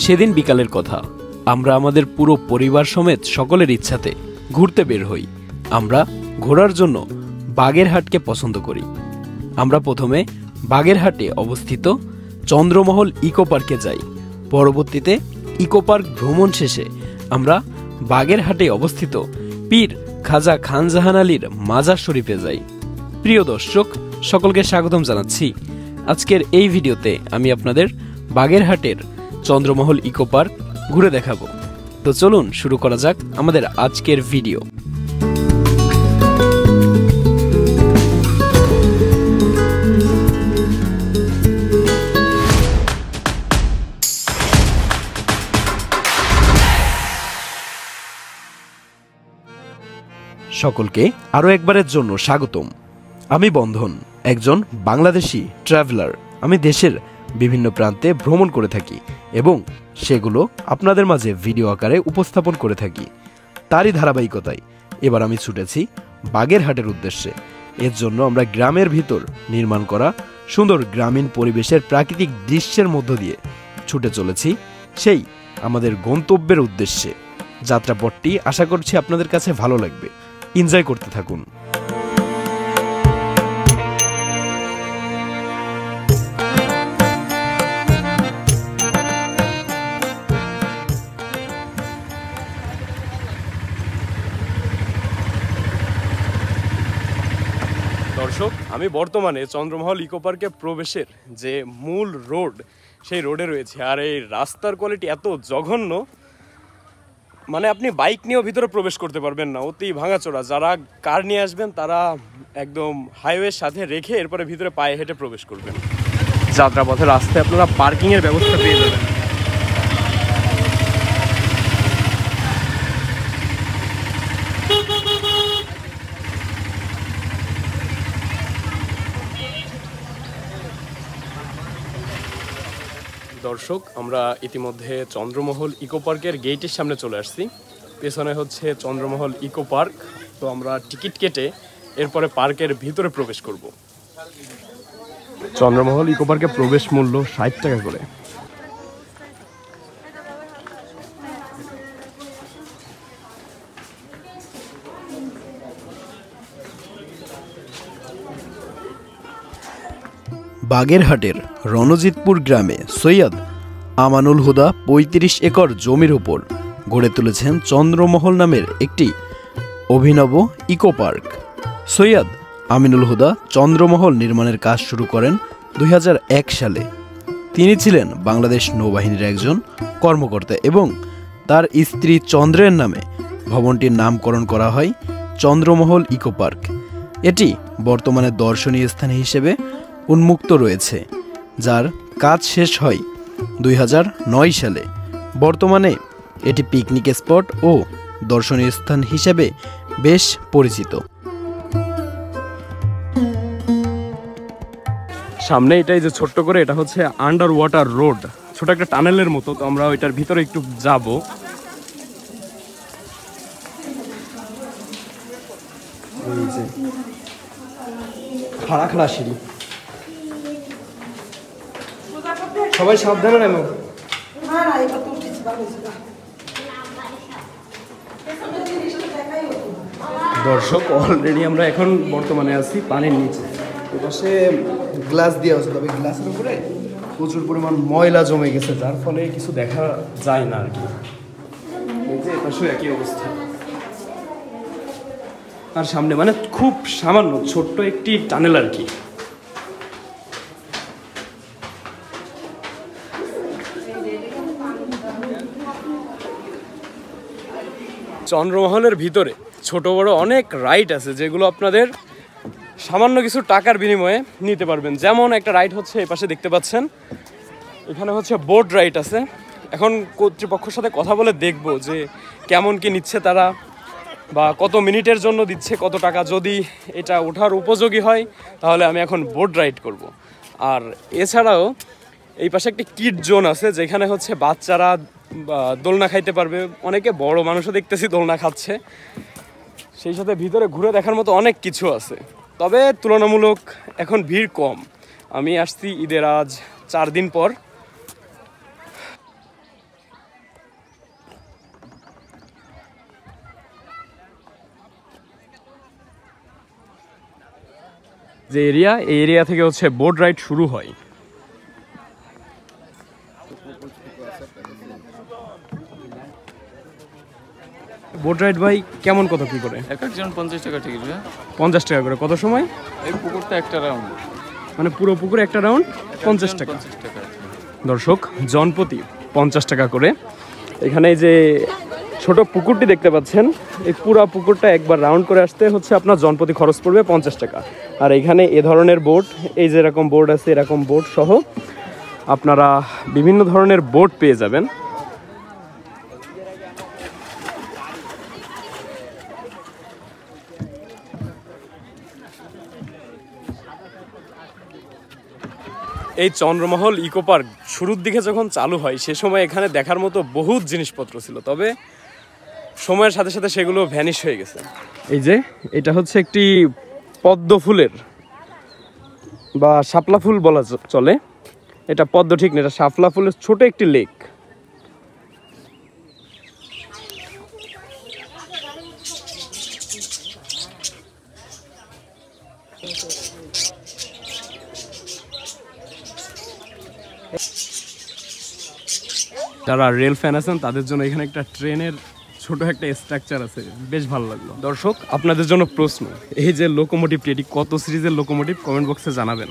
সেদিন বিকালের কথা। আমরা আমাদের পুরো পরিবার সমেত সকলের ইচ্ছাতে ঘুরতে বের হই। আমরা ঘোরার জন্য বাগেরহাটকে পছন্দ করি। আমরা প্রথমে বাগেরহাটে অবস্থিত চন্দ্রমহল ইকো পার্কে যাই। পরবর্তীতে ইকো পার্ক ভ্রমণ শেষে আমরা বাগেরহাটে অবস্থিত পীর খাজা খান জাহান আলীর মাজার শরীফে যাই। প্রিয় দর্শক, সকলকে স্বাগতম জানাচ্ছি। আজকের এই ভিডিওতে আমি আপনাদের বাগেরহাটের চন্দ্রমহল ইকো পার্ক ঘুরে দেখাবো। তো চলুন শুরু করা যাক আমাদের আজকের ভিডিও। সকলকে আরো একবারের জন্য স্বাগতম। আমি বন্ধন, একজন বাংলাদেশি ট্রাভেলার। আমি দেশের বিভিন্ন প্রান্তে ভ্রমণ করে থাকি এবং সেগুলো আপনাদের মাঝে ভিডিও আকারে উপস্থাপন করে থাকি। তারই ধারাবাহিকতায় এবার আমি ছুটেছি বাগেরহাটের উদ্দেশ্যে। এর জন্য আমরা গ্রামের ভিতর নির্মাণ করা সুন্দর গ্রামীণ পরিবেশের প্রাকৃতিক দৃশ্যের মধ্য দিয়ে ছুটে চলেছি সেই আমাদের গন্তব্যের উদ্দেশ্যে। যাত্রাপথটি আশা করছি আপনাদের কাছে ভালো লাগবে। এনজয় করতে থাকুন। দর্শক, আমি বর্তমানে চন্দ্রমহল ইকো পার্কে প্রবেশের যে মূল রোড, সেই রোডে রয়েছে। আর এই রাস্তার কোয়ালিটি এত জঘন্য, মানে আপনি বাইক নিয়েও ভিতরে প্রবেশ করতে পারবেন না, অতি ভাঙাচোরা। যারা কার নিয়ে আসবেন তারা একদম হাইওয়ের সাথে রেখে এরপরে ভিতরে পায়ে হেঁটে প্রবেশ করবেন। যাত্রাপথের রাস্তায় আপনারা পার্কিংয়ের ব্যবস্থা পেয়ে যাবেন। দর্শক, আমরা ইতিমধ্যে চন্দ্রমহল ইকো পার্কের গেটের সামনে চলে আসছি। পেছনে হচ্ছে চন্দ্রমহল ইকো পার্ক। তো আমরা টিকিট কেটে এরপরে পার্কের ভিতরে প্রবেশ করব। চন্দ্রমহল ইকো পার্কের প্রবেশ মূল্য 60 টাকা করে। বাগেরহাটের রণজিৎপুর গ্রামে সৈয়দ আমানুল হুদা ৩৫ একর জমির উপর গড়ে তুলেছেন চন্দ্রমহল নামের একটি অভিনব ইকো পার্ক। সৈয়দ আমিনুল হুদা চন্দ্রমহল নির্মাণের কাজ শুরু করেন ২০০১ সালে। তিনি ছিলেন বাংলাদেশ নৌবাহিনীর একজন কর্মকর্তা এবং তার স্ত্রী চন্দ্রের নামে ভবনটির নামকরণ করা হয় চন্দ্রমহল ইকো পার্ক। এটি বর্তমানে দর্শনীয় স্থান হিসেবে উন্মুক্ত রয়েছে, যার কাজ শেষ হয় ২০০৯ সালে। বর্তমানে এটি পিকনিক স্পট ও দর্শনীয় স্থান হিসেবে বেশ পরিচিত। সামনে এটাই যে ছোট্ট করে, এটা হচ্ছে আন্ডার ওয়াটার রোড, ছোট একটা টানেলের মতো। তো আমরা ওইটার ভিতরে একটু যাব। খাড়া খাড়া সিঁড়ি, সবাই সাবধানে নেমো। দর্শক, অলরেডি আমরা এখন বর্তমানে আছি পানির নিচে। এপাশে গ্লাস দেওয়া আছে, তবে গ্লাসের উপরে প্রচুর পরিমাণ ময়লা জমে গেছে, যার ফলে কিছু দেখা যায় না আর কি। এপাশে একই অবস্থা। আর সামনে মানে খুব সামান্য ছোট্ট একটি টানেল আর কি। চন্দ্রমহলের ভিতরে ছোট বড় অনেক রাইড আছে, যেগুলো আপনাদের সামান্য কিছু টাকার বিনিময়ে নিতে পারবেন। যেমন একটা রাইড হচ্ছে এই পাশে দেখতে পাচ্ছেন, এখানে হচ্ছে বোট রাইড আছে। এখন কর্তৃপক্ষের সাথে কথা বলে দেখব যে কেমন কি নিচ্ছে তারা, বা কত মিনিটের জন্য দিচ্ছে, কত টাকা। যদি এটা ওঠার উপযোগী হয় তাহলে আমি এখন বোট রাইড করব। আর এছাড়াও এই পাশে একটি কিড জোন আছে, যেখানে হচ্ছে বাচ্চারা দোলনা খাইতে পারবে। অনেকে বড় মানুষও দেখতেছি দোলনা খাচ্ছে। সেই সাথে ভিতরে ঘুরে দেখার মতো অনেক কিছু আছে, তবে তুলনামূলক এখন ভিড় কম। আমি আসছি ঈদের আজ 4 দিন পর। যে এরিয়া, এই এরিয়া থেকে হচ্ছে বোট রাইড শুরু হয়। বোট রাইড ভাই কেমন, কত কি করে? এক একজন 50 টাকা টিকিট। 50 টাকা করে। কত সময়? এই পুকুরটা একটা রাউন্ড, মানে পুরো পুকুরে একটা রাউন্ড 50 টাকা। দর্শক, জনপ্রতি 50 টাকা করে। এখানে যে ছোট পুকুরটি দেখতে পাচ্ছেন, এই পুরো পুকুরটা একবার রাউন্ড করে আসতে হচ্ছে আপনার জনপ্রতি খরচ পড়বে 50 টাকা। আর এখানে এ ধরনের বোট, এই যে এরকম বোট আছে, এরকম বোট সহ আপনারা বিভিন্ন ধরনের বোট পেয়ে যাবেন। এই চন্দ্রমহল ইকো পার্ক শুরুর দিকে যখন চালু হয় সে সময় এখানে দেখার মতো বহুত জিনিসপত্র ছিল, তবে সময়ের সাথে সাথে সেগুলো ভ্যানিশ হয়ে গেছে। এই যে এটা হচ্ছে একটি পদ্ম ফুলের বা শাপলা ফুল বলা চলে, এটা পদ্ম ঠিক না, এটা শাপলা ফুলের ছোট একটি লেক। যারা রেল ফ্যান আছেন তাদের জন্য এখানে একটা ট্রেনের ছোট একটা স্ট্রাকচার আছে, বেশ ভালো লাগলো। দর্শক, আপনাদের জন্য প্রশ্ন, এই যে লোকোমোটিভটি, এটি কত সিরিজের লোকোমোটিভ কমেন্ট বক্সে জানাবেন।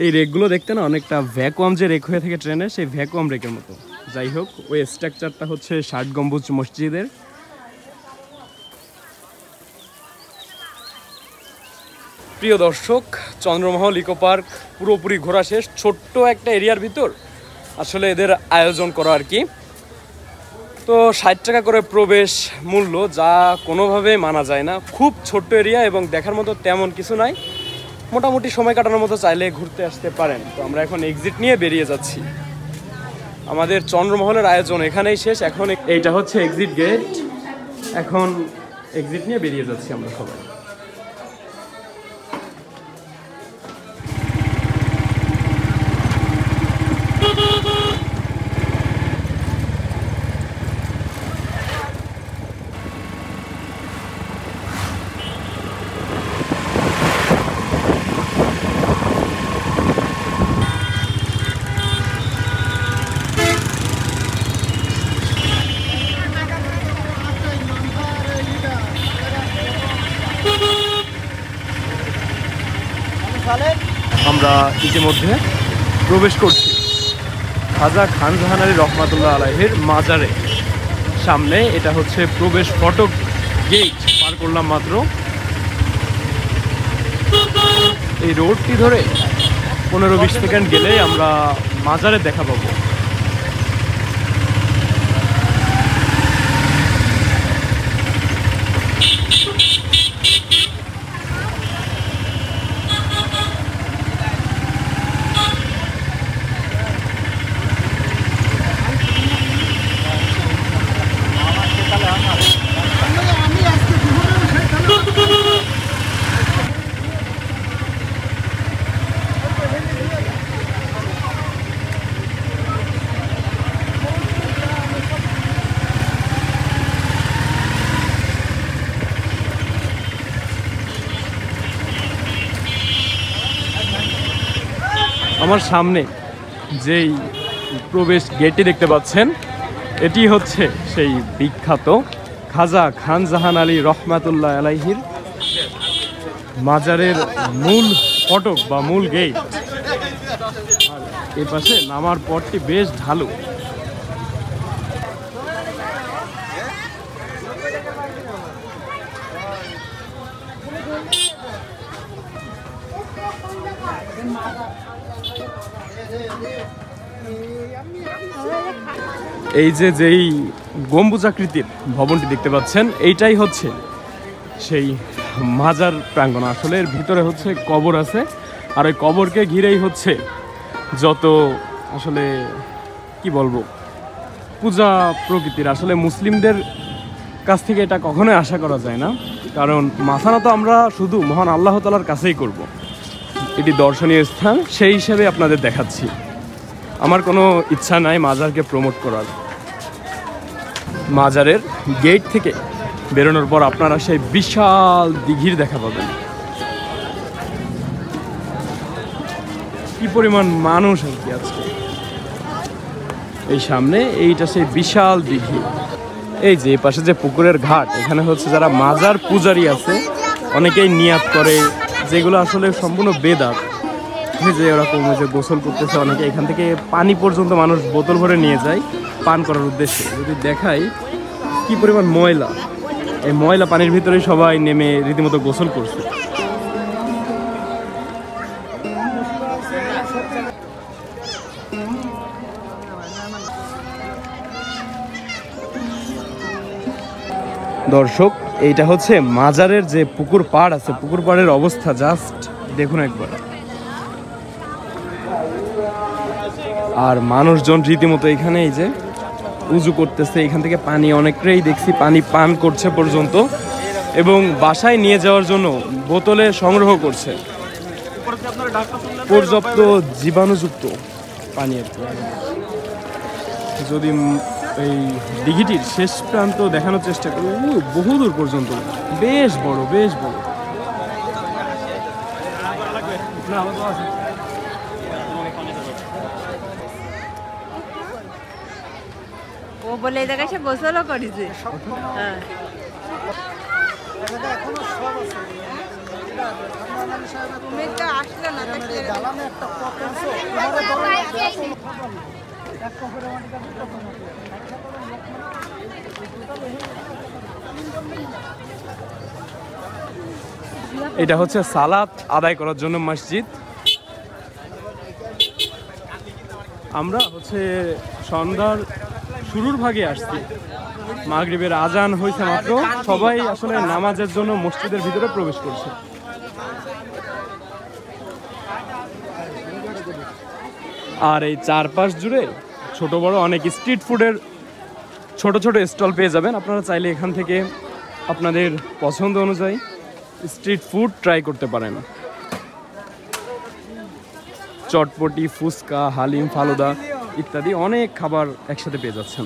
এই রেকগুলো দেখতে না অনেকটা ভ্যাকুয়াম যে রেক হয়ে থাকে ট্রেনে, সেই ভ্যাকুয়াম রেকের মতো। যাই হোক, ওই স্ট্রাকচারটা হচ্ছে 60 গম্বুজ মসজিদের। প্রিয় দর্শক, চন্দ্রমহল ইকো পার্ক পুরোপুরি ঘোরা শেষ। ছোট্ট একটা এরিয়ার ভিতর আসলে এদের আয়োজন করা আর কি। তো 60 টাকা করে প্রবেশ মূল্য, যা কোনোভাবে মানা যায় না। খুব ছোট্ট এরিয়া এবং দেখার মতো তেমন কিছু নাই, মোটামুটি সময় কাটানোর মতো চাইলে ঘুরতে আসতে পারেন। তো আমরা এখন এক্সিট নিয়ে বেরিয়ে যাচ্ছি। আমাদের চন্দ্রমহলের আয়োজন এখানেই শেষ। এখন এইটা হচ্ছে এক্সিট গেট, এখন এক্সিট নিয়ে বেরিয়ে যাচ্ছি আমরা সবাই। আমরা ইতিমধ্যে প্রবেশ করছি খাজা খান জাহান আলী রহমাতুল্লাহ আলাইহির মাজারে সামনে। এটা হচ্ছে প্রবেশ ফটক গেট, পার করলাম মাত্র। এই রোডটি ধরে 15-20 সেকেন্ড গেলে আমরা মাজারে দেখা পাবো। আমার সামনে যেই প্রবেশ গেটটি দেখতে পাচ্ছেন, এটি হচ্ছে সেই বিখ্যাত খাজা খান জাহান আলী রহমাতুল্লাহ আলাইহির মাজারের মূল ফটক বা মূল গেট। আর এই পাশে নামার পথটি বেশ ঢালু। এই যে যেই গম্বুজাকৃতির ভবনটি দেখতে পাচ্ছেন, এইটাই হচ্ছে সেই মাজার প্রাঙ্গণ। আসলে এর ভিতরে হচ্ছে কবর আছে, আর ওই কবরকে ঘিরেই হচ্ছে যত আসলে কি বলবো পূজা প্রকৃতির। আসলে মুসলিমদের কাছ থেকে এটা কখনোই আশা করা যায় না, কারণ মাথানা তো আমরা শুধু মহান আল্লাহ তাআলার কাছেই করব। এটি দর্শনীয় স্থান, সেই হিসেবে আপনাদের দেখাচ্ছি। আমার কোনো ইচ্ছা নাই মাজারকে প্রমোট করার। মাজারের গেট থেকে বেরোনোর পর আপনারা সেই বিশাল দিঘির দেখা পাবেন। কি পরিমাণ মানুষ আর কি আজকে এই সামনে, এইটা সেই বিশাল দিঘি। এই যে পাশে যে পুকুরের ঘাট, এখানে হচ্ছে যারা মাজার পূজারি আছে অনেকেই নিয়াত করে, যেগুলো আসলে সম্পূর্ণ বেদাত। যে ওরকম যে গোসল করতেছে অনেকে, এখান থেকে পানি পর্যন্ত মানুষ বোতল ভরে নিয়ে যায় পান করার উদ্দেশ্যে। যদি দেখাই কি পরিমাণ ময়লা, এই ময়লা পানির ভিতরে সবাই নেমে রীতিমতো গোসল করছে। দর্শক, এইটা হচ্ছে মাজারের যে পুকুর পাড় আছে, পুকুর পাড়ের অবস্থা জাস্ট দেখুন একবার। আর মানুষজন রীতিমতো এখানে এই যে উজু করতেছে, এখান থেকে পানি অনেকটাই দেখছি পানি পান করছে পর্যন্ত, এবং বাসায় নিয়ে যাওয়ার জন্য বোতলে সংগ্রহ করছে। পর্যাপ্ত জীবাণুযুক্ত পানি আর কি। যদি এই দিঘিটির শেষ প্রান্ত দেখানোর চেষ্টা করি, বহুদূর পর্যন্ত, বেশ বড়, বেশ বড়। ও বলে এই জায়গায় সে গোসলও করেছে। হ্যাঁ, তুমি তো আসলে না, এটা হচ্ছে সালাত আদায় করার জন্য মসজিদ। আমরা হচ্ছে সন্ধ্যার শুরুর ভাগে আসছি, মাগরিবের আজান হয়েছে মাত্র, সবাই আসলে নামাজের জন্য মসজিদের ভিতরে প্রবেশ করছে। আর এই চারপাশ জুড়ে ছোট বড় অনেক স্ট্রিট ফুডের ছোট ছোট স্টল পেয়ে যাবেন। আপনারা চাইলে এখান থেকে আপনাদের পছন্দ অনুযায়ী স্ট্রিট ফুড ট্রাই করতে পারেন। চটপটি, ফুচকা, হালিম, ফালুদা ইত্যাদি অনেক খাবার একসাথে পেয়ে যাচ্ছেন।